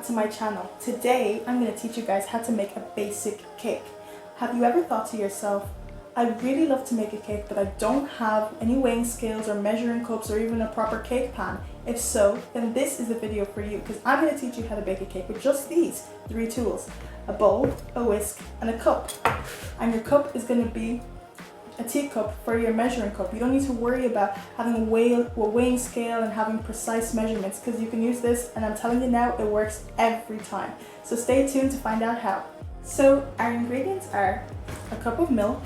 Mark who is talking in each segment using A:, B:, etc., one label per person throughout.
A: back to my channel. Today I'm going to teach you guys how to make a basic cake. Have you ever thought to yourself, I'd really love to make a cake but I don't have any weighing scales or measuring cups or even a proper cake pan? If so, then this is the video for you, because I'm going to teach you how to bake a cake with just these 3 tools: a bowl, a whisk and a cup. And your cup is going to be a teacup for your measuring cup. You don't need to worry about having a weighing scale and having precise measurements, because you can use this, and I'm telling you now, it works every time. So stay tuned to find out how. So our ingredients are a cup of milk,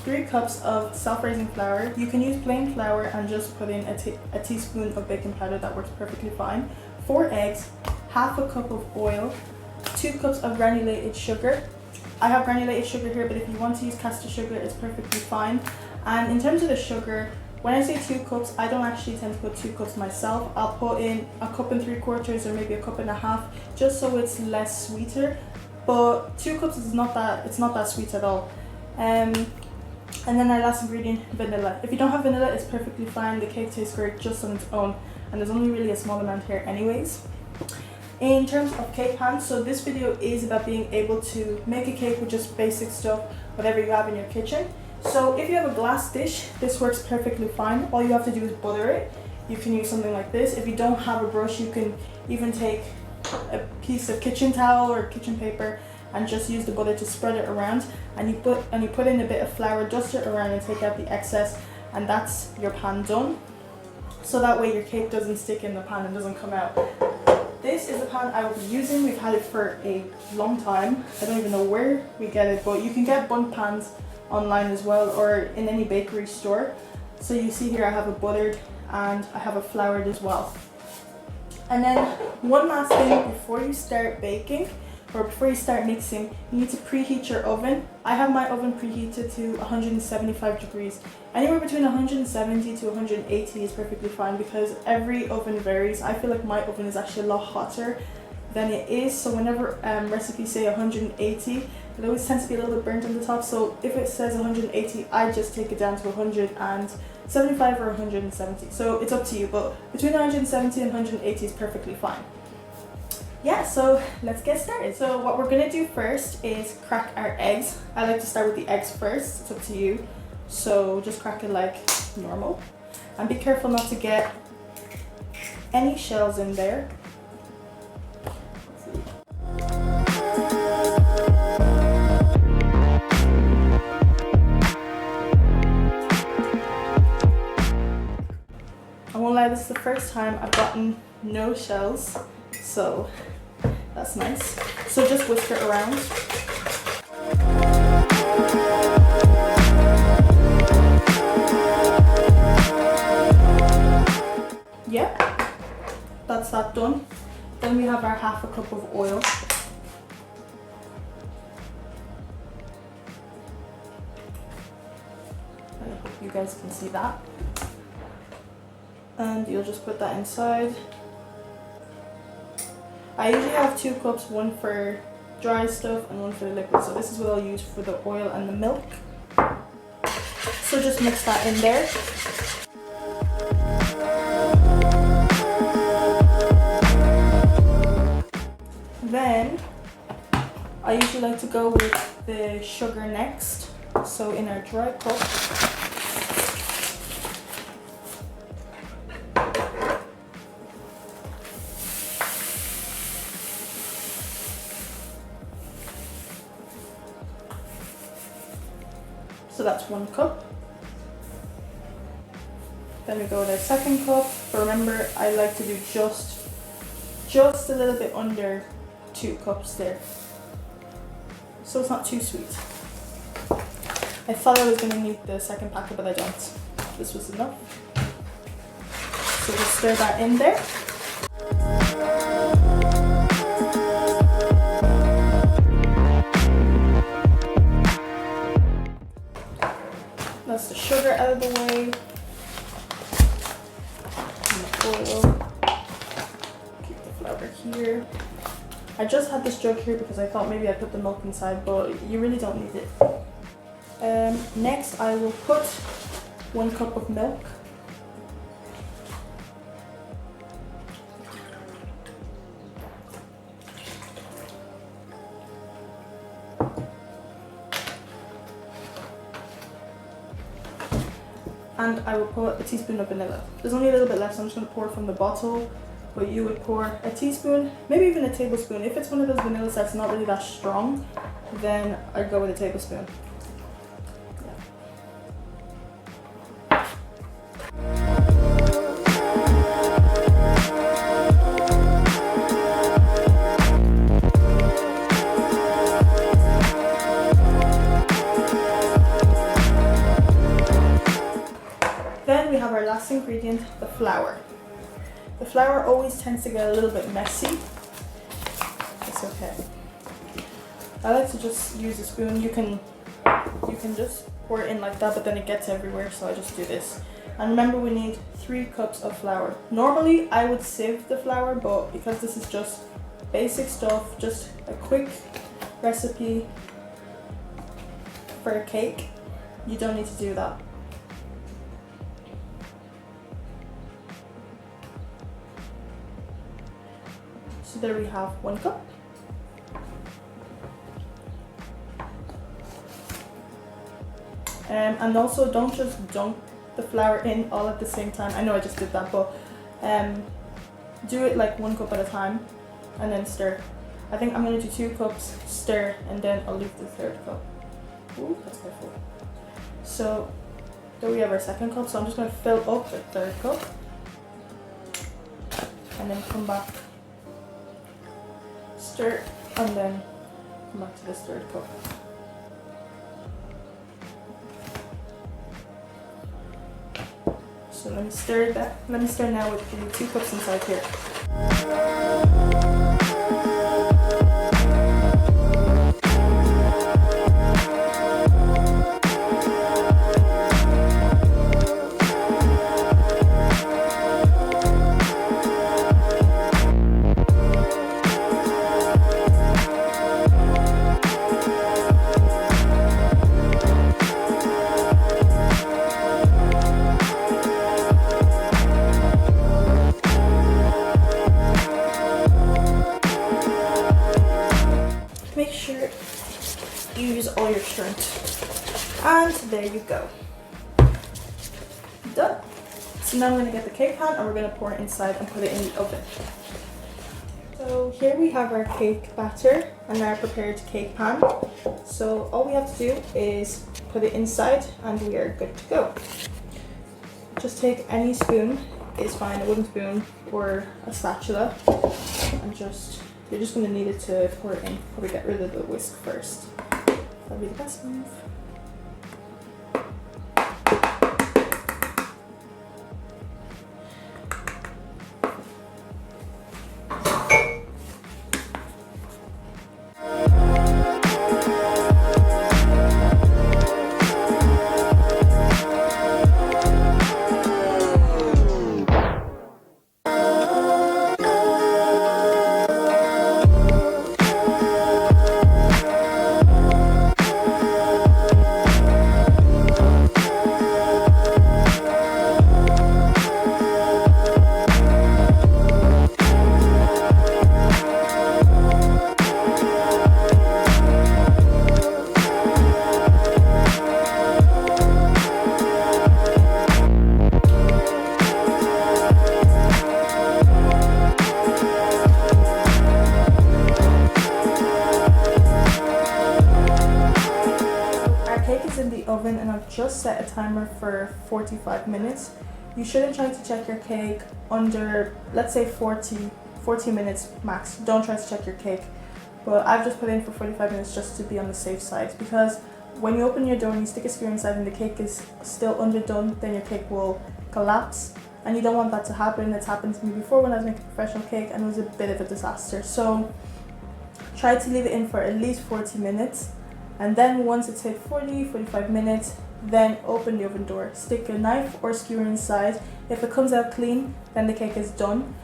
A: 3 cups of self-raising flour. You can use plain flour and just put in a teaspoon of baking powder, that works perfectly fine. 4 eggs, half a cup of oil, 2 cups of granulated sugar. I have granulated sugar here, but if you want to use caster sugar, it's perfectly fine. And in terms of the sugar, when I say 2 cups, I don't actually tend to put 2 cups myself. I'll put in a cup and 3/4 or maybe a cup and a half, just so it's less sweeter. But 2 cups is not that sweet at all. And then our last ingredient, vanilla. If you don't have vanilla, it's perfectly fine. The cake tastes great just on its own, and there's only really a small amount here anyways. In terms of cake pans, so this video is about being able to make a cake with just basic stuff, whatever you have in your kitchen. So if you have a glass dish, this works perfectly fine. All you have to do is butter it. You can use something like this. If you don't have a brush, you can even take a piece of kitchen towel or kitchen paper and just use the butter to spread it around, and you put in a bit of flour, dust it around and take out the excess, and that's your pan done. So that way your cake doesn't stick in the pan and doesn't come out. This is the pan I will be using. We've had it for a long time. I don't even know where we get it, but you can get bundt pans online as well, or in any bakery store. So you see here I have a buttered and I have a floured as well. And then one last thing before you start baking, or before you start mixing, you need to preheat your oven. I have my oven preheated to 175 degrees. Anywhere between 170 to 180 is perfectly fine, because every oven varies. I feel like my oven is actually a lot hotter than it is, so whenever recipes say 180, it always tends to be a little bit burnt on the top. So if it says 180, I just take it down to 175 or 170. So it's up to you, but between 170 and 180 is perfectly fine. Yeah, so let's get started. So what we're gonna do first is crack our eggs. I like to start with the eggs first, it's up to you. So just crack it like normal. And be careful not to get any shells in there. I won't lie, this is the first time I've gotten no shells, so that's nice. So just whisk it around. Yeah, that's that done. Then we have our half a cup of oil. I hope you guys can see that. And you'll just put that inside. I usually have 2 cups, one for dry stuff and one for the liquid. So this is what I'll use for the oil and the milk. So just mix that in there. Then I usually like to go with the sugar next. So in our dry cup, so that's 1 cup. Then we go with our second cup. But remember, I like to do just a little bit under 2 cups there, so it's not too sweet. I thought I was going to need the second packet, but I don't. This was enough. So just stir that in there. That's the sugar out of the way. And the oil. Keep the flour here. I just had this jug here because I thought maybe I'd put the milk inside, but you really don't need it. Next I will put 1 cup of milk. and I will put a teaspoon of vanilla. There's only a little bit left, so I'm just going to pour from the bottle, but you would pour a teaspoon, maybe even a tablespoon. If it's one of those vanillas that's not really that strong, then I'd go with a tablespoon. Then we have our last ingredient, the flour. The flour always tends to get a little bit messy. It's okay. I like to just use a spoon. You can just pour it in like that, but then it gets everywhere, so I just do this. And remember, we need 3 cups of flour. Normally I would sieve the flour, but because this is just basic stuff, just a quick recipe for a cake, you don't need to do that. So there we have 1 cup. And also don't just dunk the flour in all at the same time. I know I just did that, but do it like 1 cup at a time and then stir. I think I'm gonna do 2 cups, stir, and then I'll leave the 3rd cup. Ooh, that's quite full. So there we have our 2nd cup. So I'm just gonna fill up the 3rd cup and then come back, stir, and then come back to this 3rd cup. So let me stir that. Let me stir now with the 2 cups inside here. Make sure you use all your strength. And there you go. Done. So now I'm going to get the cake pan and we're going to pour it inside and put it in the oven. So here we have our cake batter and our prepared cake pan. So all we have to do is put it inside and we are good to go. Just take any spoon, is fine, a wooden spoon or a spatula, and you're just going to need it to pour it in. Probably get rid of the whisk first. That'll be the best move. In the oven and I've just set a timer for 45 minutes. You shouldn't try to check your cake under, let's say 40 minutes max. Don't try to check your cake, but I've just put in for 45 minutes just to be on the safe side, because when you open your door and you stick a skewer inside and the cake is still underdone, then your cake will collapse, and you don't want that to happen. It's happened to me before when I was making a professional cake and it was a bit of a disaster. So try to leave it in for at least 40 minutes. And then once it's hit 45 minutes, then open the oven door. Stick a knife or skewer inside. If it comes out clean, then the cake is done.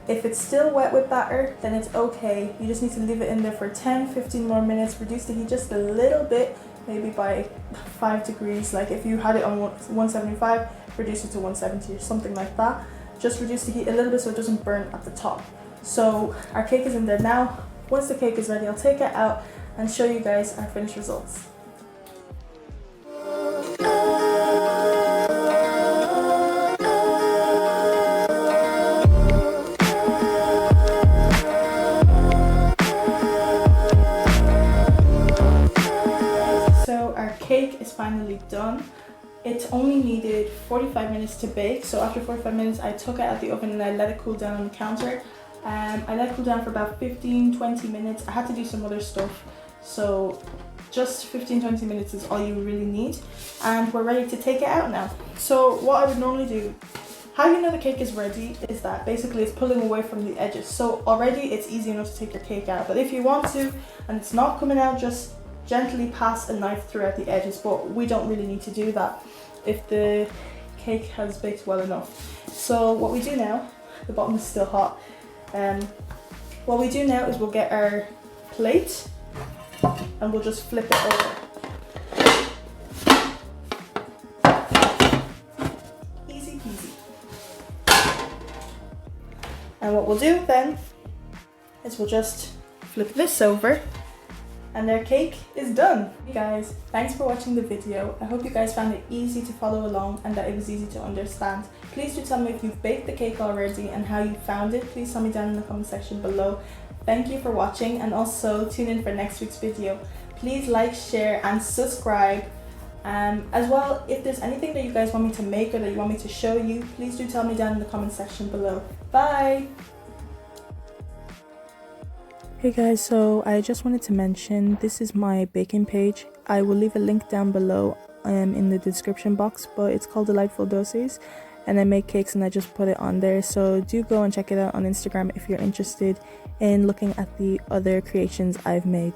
A: If it's still wet with batter, then it's okay. You just need to leave it in there for 10-15 more minutes. Reduce the heat just a little bit, maybe by 5 degrees. Like if you had it on 175, reduce it to 170 or something like that. Just reduce the heat a little bit so it doesn't burn at the top. So our cake is in there now. Once the cake is ready, I'll take it out and show you guys our finished results. finally done. It only needed 45 minutes to bake, so after 45 minutes I took it out of the oven and I let it cool down on the counter. I let it cool down for about 15-20 minutes. I had to do some other stuff, so just 15-20 minutes is all you really need, and we're ready to take it out now. So what I would normally do, how you know the cake is ready is that basically it's pulling away from the edges, so already it's easy enough to take your cake out. But if you want to and it's not coming out, just gently pass a knife throughout the edges, but we don't really need to do that if the cake has baked well enough. So what we do now, the bottom is still hot, what we do now is we'll get our plate and we'll just flip it over. Easy peasy. And what we'll do then is we'll just flip this over and our cake is done. Hey guys, thanks for watching the video. I hope you guys found it easy to follow along and that it was easy to understand. Please do tell me if you've baked the cake already and how you found it. Please tell me down in the comment section below. Thank you for watching, and also tune in for next week's video. Please like, share and subscribe. As well, if there's anything that you guys want me to make or that you want me to show you, please do tell me down in the comment section below. Bye! Hey guys, so I just wanted to mention this is my baking page. I will leave a link down below in the description box, but it's called Delightful Doses, and I make cakes and I just put it on there. So do go and check it out on Instagram if you're interested in looking at the other creations I've made.